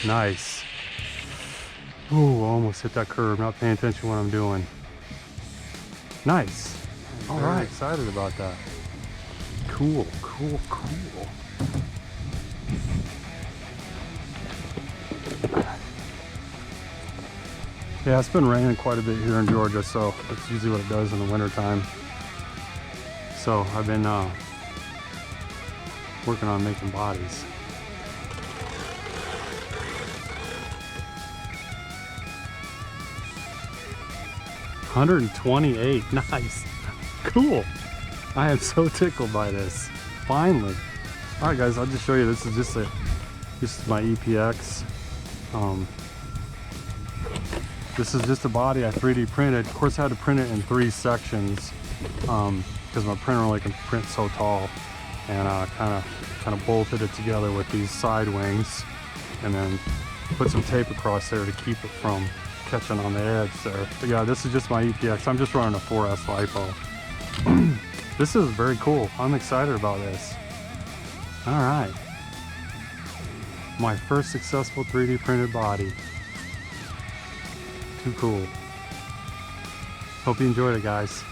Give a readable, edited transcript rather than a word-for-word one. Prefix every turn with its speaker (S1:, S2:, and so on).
S1: Nice. Ooh, almost hit that curb. Not paying attention to what I'm doing. Nice. All right. Excited about that. Cool, cool, cool. Yeah, it's been raining quite a bit here in Georgia, so that's usually what it does in the wintertime. So I've been working on making bodies. $128, nice, cool. I am so tickled by this. Finally. All right, guys, I'll just show you. This is my EPX. This is just a body I 3D printed. Of course, I had to print it in 3 sections because my printer only can print so tall. And kind of bolted it together with these side wings, and then put some tape across there to keep it from catching on the edge there. But yeah, this is just my EPX. I'm just running a 4S LiPo. This is very cool. I'm excited about this. All right. My first successful 3D printed body. Too cool. Hope you enjoyed it, guys.